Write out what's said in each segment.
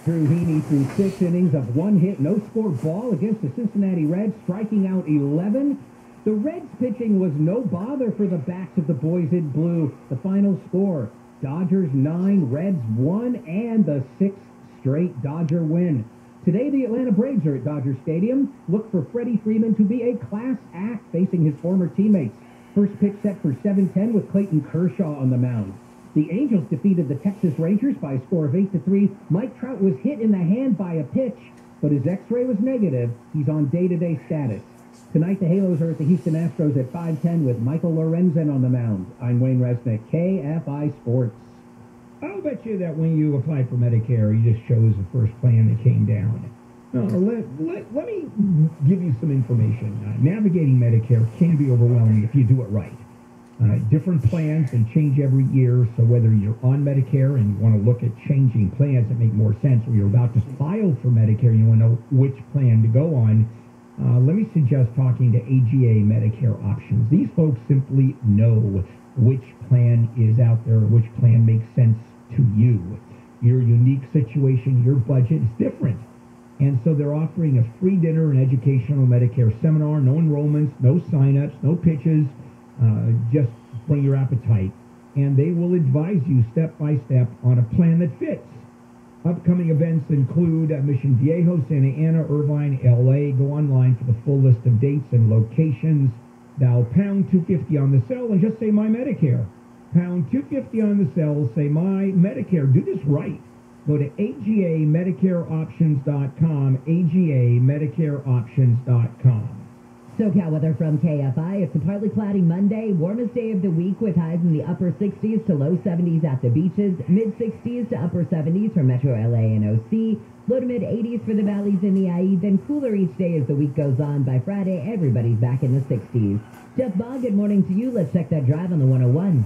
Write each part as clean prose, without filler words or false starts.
Drew Heaney threw 6 innings of 1 hit, no score ball against the Cincinnati Reds, striking out 11. The Reds pitching was no bother for the backs of the boys in blue. The final score, Dodgers 9, Reds 1, and the 6th straight Dodger win. Today, the Atlanta Braves are at Dodger Stadium. Look for Freddie Freeman to be a class act facing his former teammates. First pitch set for 7:10 with Clayton Kershaw on the mound. The Angels defeated the Texas Rangers by a score of 8-3. Mike Trout was hit in the hand by a pitch, but his X-ray was negative. He's on day-to-day status. Tonight, the Halos are at the Houston Astros at 5:10 with Michael Lorenzen on the mound. I'm Wayne Resnick, KFI Sports. I'll bet you that when you applied for Medicare, you just chose the first plan that came down. Let me give you some information. Navigating Medicare can be overwhelming if you do it right. Different plans and change every year, so whether you're on Medicare and you want to look at changing plans that make more sense, or you're about to file for Medicare and you want to know which plan to go on, let me suggest talking to AGA Medicare Options. These folks simply know which plan is out there, which plan makes sense to you. Your unique situation, your budget is different. And so they're offering a free dinner and educational Medicare seminar, no enrollments, no sign-ups, no pitches, just bring your appetite. And they will advise you step by step on a plan that fits. Upcoming events include Mission Viejo, Santa Ana, Irvine, LA. Go online for the full list of dates and locations. Dial pound 250 on the cell and just say My Medicare. Pound 250 on the cell, say My Medicare. Do this right. Go to AGAMedicareOptions.com, AGAMedicareOptions.com. SoCal weather from KFI. It's a partly cloudy Monday, warmest day of the week with highs in the upper 60s to low 70s at the beaches, mid 60s to upper 70s for Metro LA and OC, low to mid 80s for the valleys in the IE, then cooler each day as the week goes on. By Friday, everybody's back in the 60s. Jeff Bogg, good morning to you. Let's check that drive on the 101.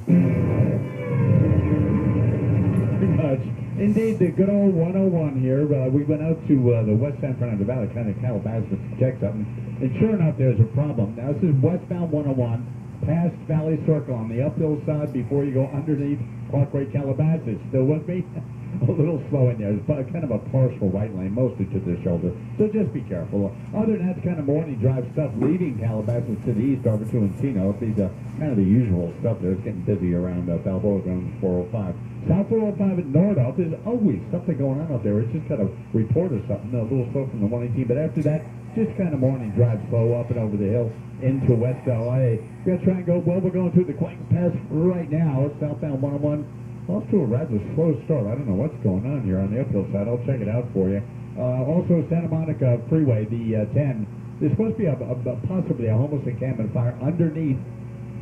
Pretty much. Indeed, the good old 101 here. We went out to the west San Fernando Valley, kind of Calabasas, to check something. And sure enough, there's a problem. Now, this is westbound 101, past Valley Circle on the uphill side before you go underneath Parkway Calabasas. Still with me? A little slow in there. It's kind of a partial right lane, mostly to the shoulder. So just be careful. Other than that, it's kind of morning drive stuff leaving Calabasas to the east over to Encino. These are kind of the usual stuff there. It's getting busy around Balboa Ground 405. South 405 at Nordhoff, there's always something going on up there. It's just got a report or something, a little slow from the 118. But after that, just kind of morning drive slow up and over the hill into West LA. We're going to try and go, well, we're going through the Quaker Pass right now. It's southbound 101. Off to a rather slow start. I don't know what's going on here on the uphill side. I'll check it out for you. Also, Santa Monica Freeway, the 10. There's supposed to be possibly a homeless encampment fire underneath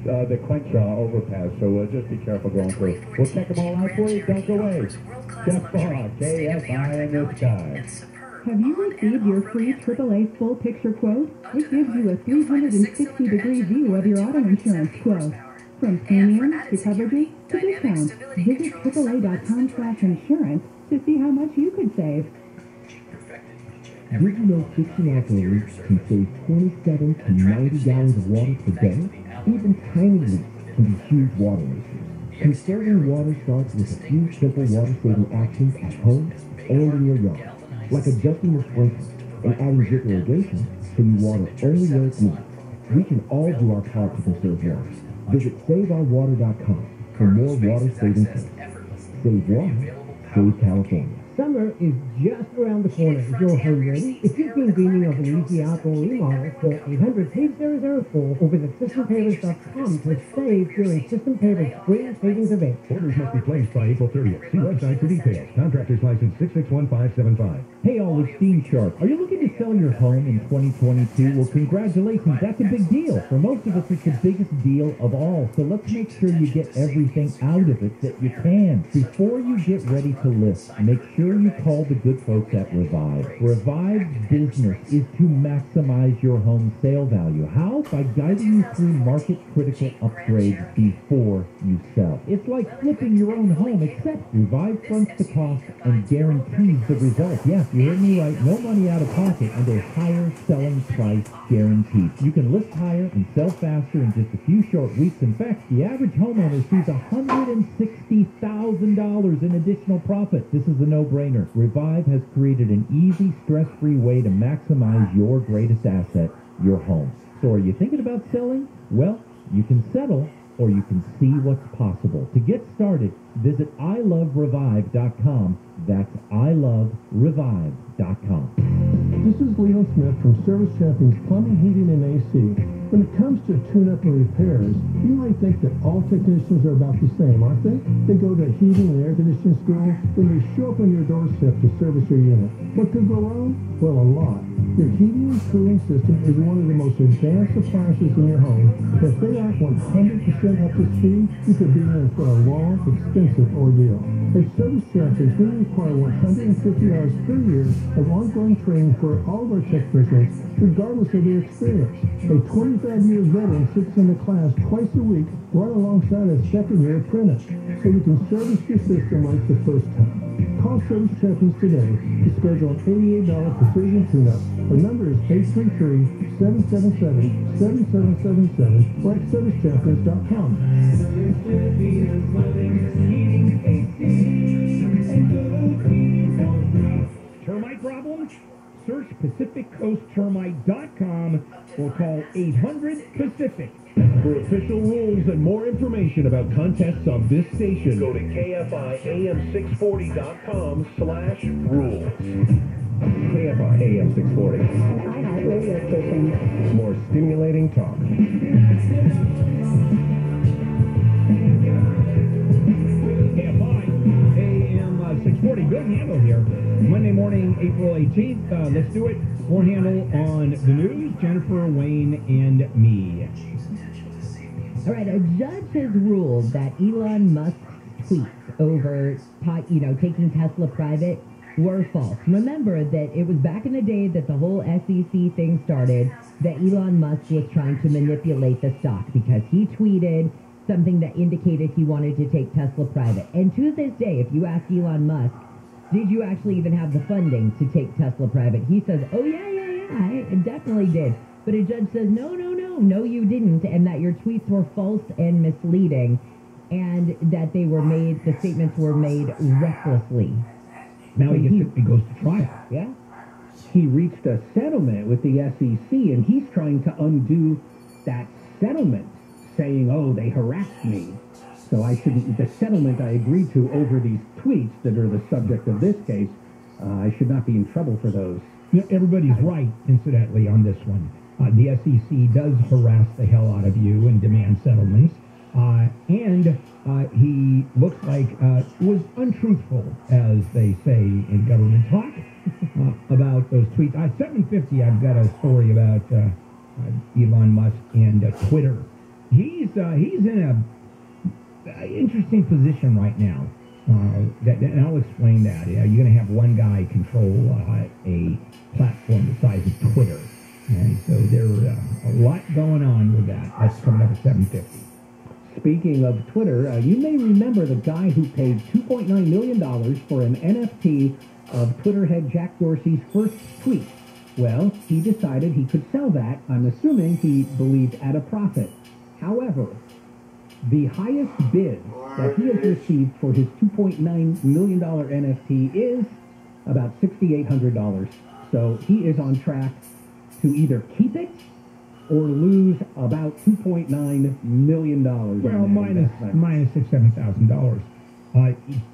the Crenshaw overpass, so just be careful going through. We'll check them all out for you. Don't go away. Jeff Bogg, KFI in the sky. Have you received your free AAA full picture quote? It gives you a 360-degree view of your auto insurance quote. From premium to coverages to discounts, visit AAA.com/insurance to see how much you could save. Did you know fixing out the leaks can save 27 to 90 gallons of water per day? Even tiny leaks can be huge water wasters. Conserving water starts with a few simple water-saving actions at home and in your yard, like adjusting your sprinkler and adding drip irrigation so you water only where it's needed. We can all do our part to conserve water. Visit SaveOurWater.com for more water-saving tips. Save water, save California. Summer is just around the corner. Is your home ready? If you've been dreaming of an easy outdoor remodel, call 800-800-4 or visit SystemPavers.com to save during System Pavers Spring Savings Event. Orders must be placed by April 30th. See website for details. Contractor's license 661575. Hey all, it's Steve Sharp. Are you looking to sell your home in 2022? Well, congratulations. That's a big deal. For most of us, it's the biggest deal of all. So let's make sure you get everything out of it that you can. Before you get ready to list, make sure you call the good folks at Revive. Revive's business is to maximize your home sale value. How? By guiding you through market-critical upgrades before you sell. It's like flipping your own home, except Revive fronts the cost and guarantees the result. Yes, you heard me right. No money out of pocket and a higher selling price guaranteed. You can list higher and sell faster in just a few short weeks. In fact, the average homeowner sees $160,000 in additional profit. This is a no-brainer. no-brainer. Revive has created an easy, stress-free way to maximize your greatest asset, your home. So are you thinking about selling? Well, you can settle or you can see what's possible. To get started, visit iloverevive.com. That's iloverevive.com. This is Leo Smith from Service Champions Plumbing, Heating, and AC. When it comes to tune-up and repairs, you might think that all technicians are about the same, aren't they? They go to heating and air conditioning school, then they show up on your doorstep to service your unit. What could go wrong? Well, a lot. Your heating and cooling system is one of the most advanced appliances in your home. If they aren't 100% up to speed, you could be in for a long, expensive ordeal. At Service Champions, we require 150 hours per year of ongoing training for all of our technicians, regardless of their experience. A 25-year veteran sits in the class twice a week, right alongside a second-year apprentice, so you can service your system right the first time. Call Service Champions today to schedule an $88 precision tune-up. Our number is 833-777-7777 or at servicechampions.com. Termite problems? Search PacificCoastTermite.com or call 800-PACIFIC. For official rules and more information about contests on this station, go to KFIAM640.com/rules. KFI AM 640. Radio station. More stimulating talk. KFI AM 640. Bill Handel here. Monday morning, April 18th. Let's do it. Warren Handel on the news. Jennifer, Wayne, and me. All right, a judge has ruled that Elon Musk's tweets over, taking Tesla private were false. Remember that it was back in the day that the whole SEC thing started, that Elon Musk was trying to manipulate the stock because he tweeted something that indicated he wanted to take Tesla private. And to this day, if you ask Elon Musk, did you actually even have the funding to take Tesla private? He says, oh, yeah, I definitely did. But a judge says, no, you didn't, and that your tweets were false and misleading, and that the statements were made recklessly. Now he goes to trial. Yeah. He reached a settlement with the SEC, and he's trying to undo that settlement, saying, oh, they harassed me. So the settlement I agreed to over these tweets that are the subject of this case, I should not be in trouble for those. Everybody's right, incidentally, on this one. The SEC does harass the hell out of you and demand settlements. And he looks like was untruthful, as they say in government talk, about those tweets. 750, I've got a story about Elon Musk and Twitter. He's in a interesting position right now. And I'll explain that. You're going to have one guy control a platform the size of Twitter. And so there's a lot going on with that. That's coming up at 750. Speaking of Twitter, you may remember the guy who paid $2.9 million for an NFT of Twitter head Jack Dorsey's first tweet. Well, he decided he could sell that, I'm assuming he believed at a profit. However, the highest bid that he has received for his $2.9 million NFT is about $6,800. So he is on track to either keep it or lose about $2.9 million. Well, minus $6,000-7,000.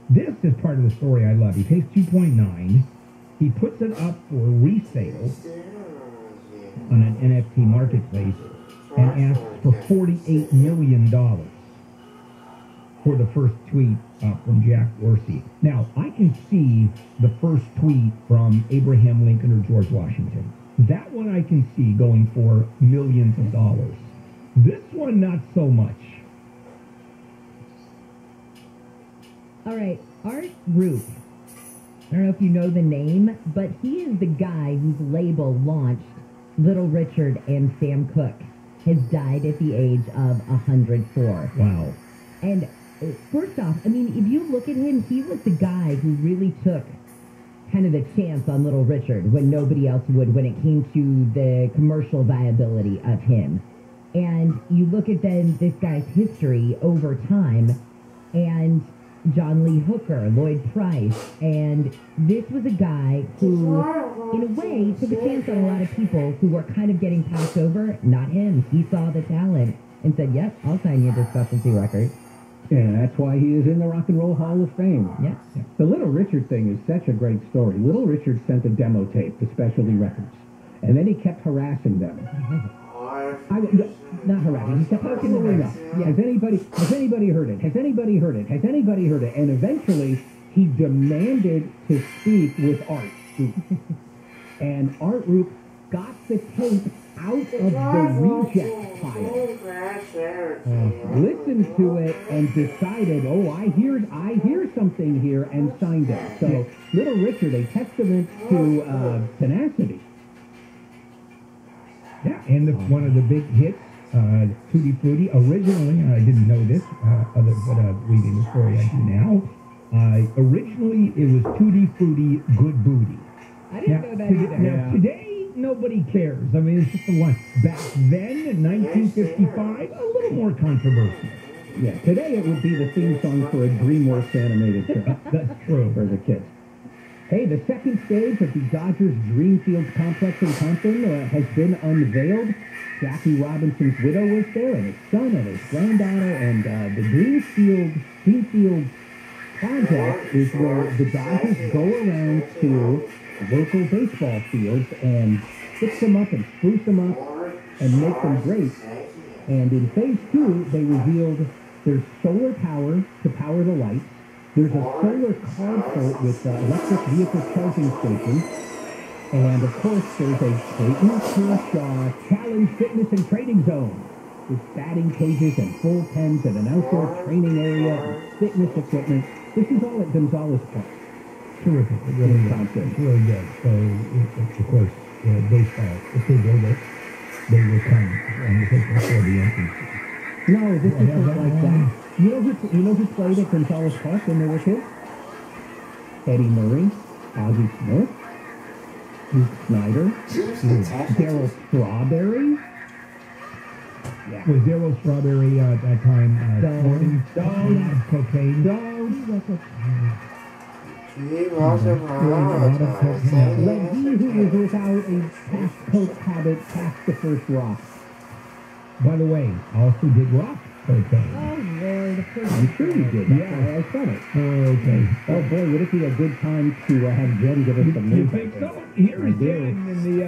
This is part of the story I love. He pays $2.9. He puts it up for resale on an NFT marketplace and asks for $48 million for the first tweet from Jack Dorsey. Now, I can see the first tweet from Abraham Lincoln or George Washington. That one I can see going for millions of dollars. This one, not so much. All right, Art Root. I don't know if you know the name, but he is the guy whose label launched Little Richard and Sam Cooke. Has died at the age of 104. Wow. And first off, I mean, if you look at him, he was the guy who really took kind of the chance on Little Richard when nobody else would when it came to the commercial viability of him. And you look at then this guy's history over time, and John Lee Hooker, Lloyd Price, and this was a guy who, in a way, took a chance on a lot of people who were kind of getting passed over. Not him. He saw the talent and said, yep, I'll sign you this specialty record. Yeah, that's why he is in the Rock and Roll Hall of Fame. Yeah. The Little Richard thing is such a great story. Little Richard sent a demo tape to Specialty Records, and then he kept harassing them. Not harassing. He kept poking the ring up. Yeah. Has anybody heard it? Has anybody heard it? Has anybody heard it? And eventually, he demanded to speak with Art Roop. And Art Roop got the tape out of the reject pile, listened to it, and decided, oh, I hear something here, and signed it. So, Little Richard, a testament to tenacity. Yeah, and one of the big hits, Tutti Frutti. Originally, I didn't know this, but reading the story I do now. Originally, it was Tutti Frutti, Good Booty. I didn't know that either. Now, today, nobody cares. I mean, it's just the one. Back then, in 1955, a little more controversial. Yeah, today it would be the theme song for a DreamWorks animated show. That's true. For the kids. Hey, the second stage of the Dodgers Dreamfield complex in Compton has been unveiled. Jackie Robinson's widow was there, and his son and his granddaughter, and the Dreamfield project is where the Dodgers go around to local baseball fields and fix them up and spruce them up and make them great. And in phase 2, they revealed there's solar power to power the lights. There's a solar carport with electric vehicle charging station. And, of course, there's a Clayton Kershaw Challenge Fitness and Training Zone with batting cages and bullpens and an outdoor training area and fitness equipment. This is all at Gonzales Park. Terrific. It really sounds good. It's really good. So, of course, baseball, if they build it, they will come and take before the entrance. No, this isn't like that. You know who played at Gonzales Park when they were kids? Eddie Murray, Ozzie Smith, Luke Snyder, Darryl Strawberry. Yeah. Was Darryl Strawberry at that time snorting a lot of cocaine? He was a Like he who was without a past coke habit passed the first rock. By the way, also did rock cocaine. Oh, Lord. I'm sure he did. That's why I said it. Oh, okay. Oh, boy, would it be a good time to have Jen give us some You news? think so? Here is Jen in the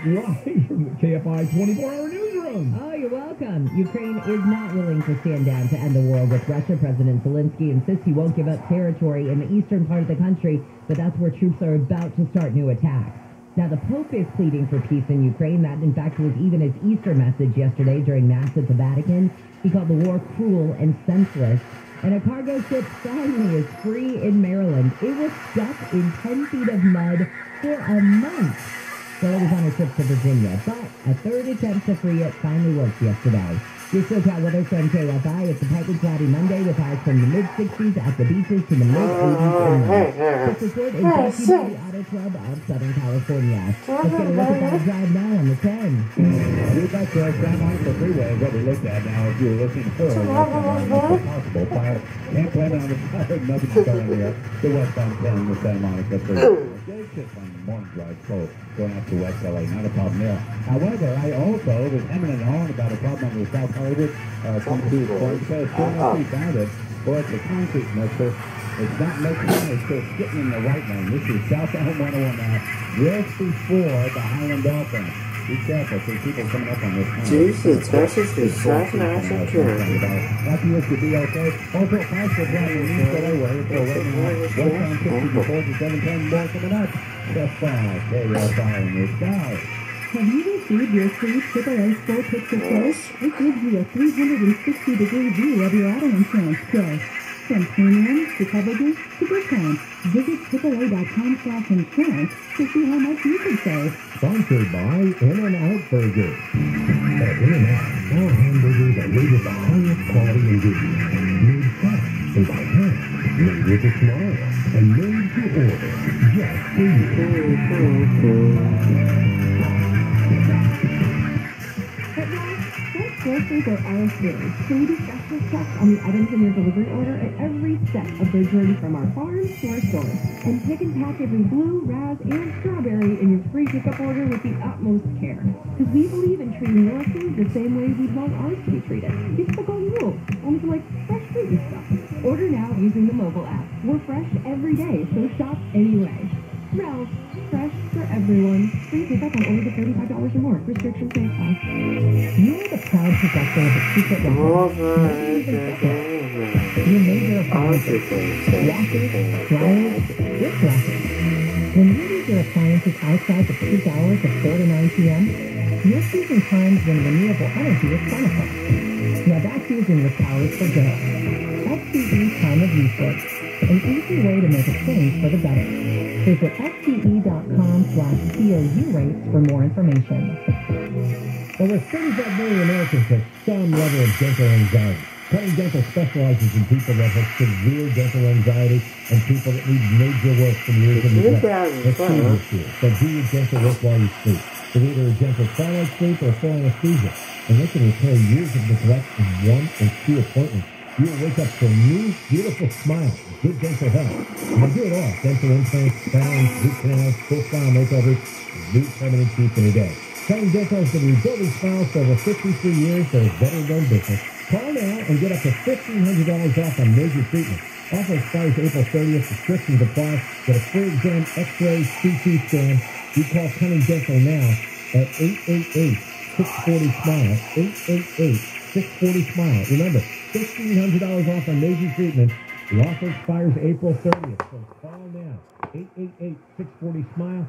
live from the KFI 24-hour newsroom. Oh, you're welcome. Ukraine is not willing to stand down to end the war with Russia. President Zelensky insists he won't give up territory in the eastern part of the country, but that's where troops are about to start new attacks. Now, the Pope is pleading for peace in Ukraine. That, in fact, was even his Easter message yesterday during Mass at the Vatican. He called the war cruel and senseless. And a cargo ship finally is free in Maryland. It was stuck in 10 feet of mud for a month. Well, it was on a trip to Virginia, but a third attempt to free it finally worked yesterday. Your SoCal weather from KFI. It's a partly cloudy Monday with highs from the mid-60s at the beaches to the mid-80s inland. This report is brought to you by the Auto Club of Southern California. Let's get a look at that drive now on the 10. We're back to our San Monica Freeway, what we looked at now. If you were listening earlier, that's possible. Fire, can't blame it on the fire, nothing's going here. The westbound 10 in the Santa Monica Freeway. It's just on the morning drive, so going out to West LA, not a problem there. However, I also was hemming and hawing about a problem on the South Hollywood, come to the point, because still not we found it. Boy, it's a concrete mixer. It's not mixing, it's still sitting in the right lane. This is southbound 101 now, just before the Highland Dolphin. Be careful, there's people coming up on this corner. Jesus, that's just a second That used to be okay. Also, possible driving in East LA where it's already westbound 50 before the 710 more coming up. Just fine, KFI in the sky. Have you received your free AAA full picture quote? It gives you a 360-degree view of your auto insurance quote. From premium to coverages to discounts, visit AAA.com/insurance to see how much you could save. Sponsored by In-N-Out Burger. At In-N-Out, our hamburgers are rated the highest quality ingredients. Made fresh and by hand. Made with a smile. And made to order. Just for you. But now, what groceries are ours here? Can we discuss extra checks on the items in your delivery order at every step of their journey from our farm to our store. And pick and pack every blue, raz, and strawberry in your free pickup order with the utmost care. Because we believe in treating your food the same way we'd want ours to be treated. It's the golden rule, only for like fresh fruit and stuff. Order now using the mobile app. We're fresh every day, so shop anyway. Ralph, fresh for everyone. Free pickup on orders of $35 or more. Restrictions may apply. You're the proud possessor of a secret weapon. Your major appliances, washers, dryers, dishwashers. When you leave your appliances outside the peak hours of 4 to 9 p.m., you're choosing times when renewable energy is plentiful. Now that's using the powers for good. FCE Time of Usage, an easy way to make a change for the better. Visit FCE.com/COU rates for more information. Over 35 million Americans have some level of dental anxiety. Cutting Dental specializes in people that have severe dental anxiety and people that need major work from years of neglect. Let's see this here. So do your dental work while you sleep. With either a gentle twilight sleep or full anesthesia. And they can repair years of neglect in 1 or 2 appointments. You'll wake up to a new, beautiful smile, good dental health. And they do it all. Dental implants, crowns, root canals, full smile makeovers, and new permanent teeth in a day. Cutting Dental has been rebuilding smiles for over 53 years. They're a veteran-run business. Call now and get up to $1,500 off on major treatment. Offer expires April 30th. Restrictions apply. Get a free exam, x-ray, CT scan. You call Cunning Dental now at 888-640-SMILE. 888-640-SMILE. Remember, $1,500 off on major treatment. The offer expires April 30th. So call now. 888-640-SMILE.